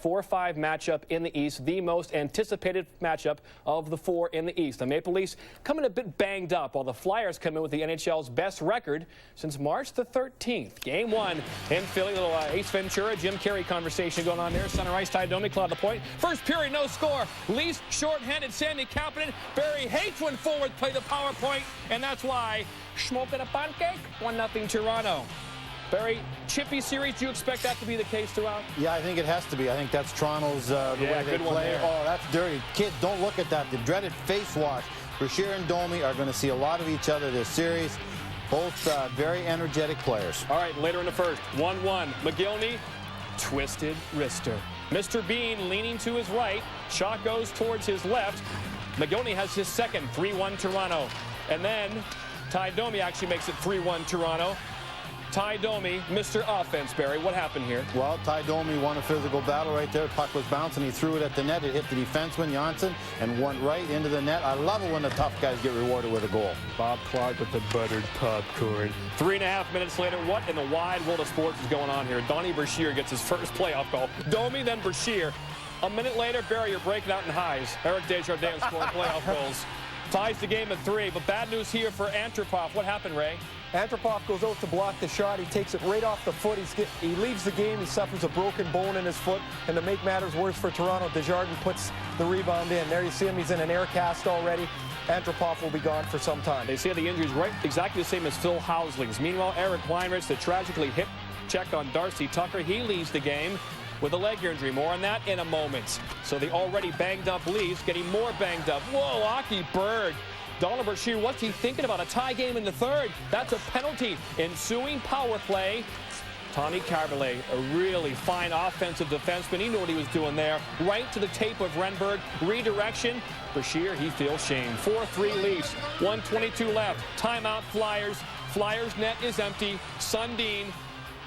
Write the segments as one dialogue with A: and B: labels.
A: 4-5 matchup in the East, the most anticipated matchup of the four in the East. The Maple Leafs coming a bit banged up, while the Flyers come in with the NHL's best record since March the 13th. Game one in Philly, little Ace Ventura, Jim Carrey conversation going on there. Center ice, Ty Domi, clawed the point. First period, no score. Leafs short-handed, Sandy Kapanen. Barry hates when forwards play the power point, and that's why smoking a pancake, 1-0 Toronto. Barry, chippy series, do you expect that to be the case throughout?
B: Yeah, I think it has to be. I think that's Toronto's the way they play. Oh, that's dirty. Kids, don't look at that. The dreaded face wash. Brashear and Domi are going to see a lot of each other this series. Both very energetic players.
A: All right, later in the first, 1-1. McGillney, twisted wrister. Mr. Bean leaning to his right. Shot goes towards his left. McGillney has his second, 3-1 Toronto. And then Ty Domi actually makes it 3-1 Toronto. Ty Domi, Mr. Offense, Barry. What happened here?
B: Well, Ty Domi won a physical battle right there. Puck was bouncing. He threw it at the net. It hit the defenseman, Janssen, and went right into the net. I love it when the tough guys get rewarded with a goal.
A: Bob Clark with the buttered popcorn. 3.5 minutes later, what in the wide world of sports is going on here? Donnie Brashear gets his first playoff goal. Domi, then Brashear. A minute later, Barry, you're breaking out in highs. Eric Desjardins scoring playoff goals. Ties the game at 3, but bad news here for Antropov. What happened, Ray?
C: Antropov goes out to block the shot. He takes it right off the foot. He leaves the game. He suffers a broken bone in his foot. And to make matters worse for Toronto, Desjardins puts the rebound in. There you see him. He's in an air cast already. Antropov will be gone for some time.
A: They say the injury is right exactly the same as Phil Housling's. Meanwhile, Eric Weinrich, the tragically hip check on Darcy Tucker. He leaves the game with a leg injury. More on that in a moment. So the already banged up Leafs getting more banged up. Whoa, Aki Berg. Donald Brashear, what's he thinking about? A tie game in the third. That's a penalty. Ensuing power play. Tommy Carvalho, a really fine offensive defenseman. He knew what he was doing there. Right to the tape of Renberg. Redirection. Brashear, he feels shame. 4-3 Leafs. 1:22 left. Timeout Flyers. Flyers net is empty. Sundin,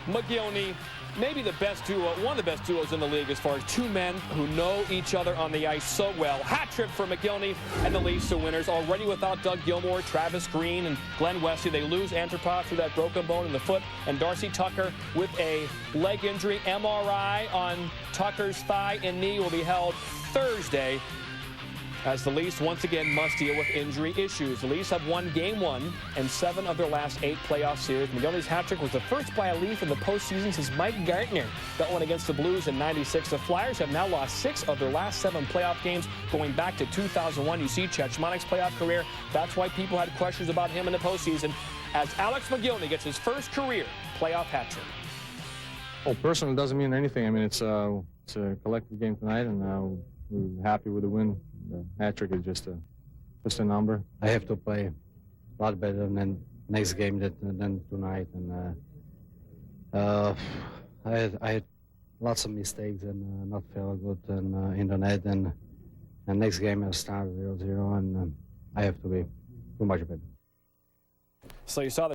A: McGillney. Maybe the best duo, one of the best duos in the league as far as two men who know each other on the ice so well. Hat trick for McGillney, and the Leafs are winners. Already without Doug Gilmour, Travis Green, and Glenn Wesley. They lose Antropov through that broken bone in the foot, and Darcy Tucker with a leg injury. MRI on Tucker's thigh and knee will be held Thursday, as the Leafs once again must deal with injury issues. The Leafs have won Game 1 and 7 of their last 8 playoff series. McGillney's hat trick was the first by a Leaf in the postseason since Mike Gartner got one against the Blues in '96. The Flyers have now lost 6 of their last 7 playoff games going back to 2001. You see Cechmanek's playoff career. That's why people had questions about him in the postseason, as Alex McGillney gets his first career playoff hat trick.
D: Well, personally, it doesn't mean anything. I mean, it's a collective game tonight, and we're happy with the win. The hat trick is just a number.
E: I have to play a lot better than next game than tonight, and I had lots of mistakes and not felt good in the net. And next game I start 0-0, and I have to be too much better.
A: So you saw the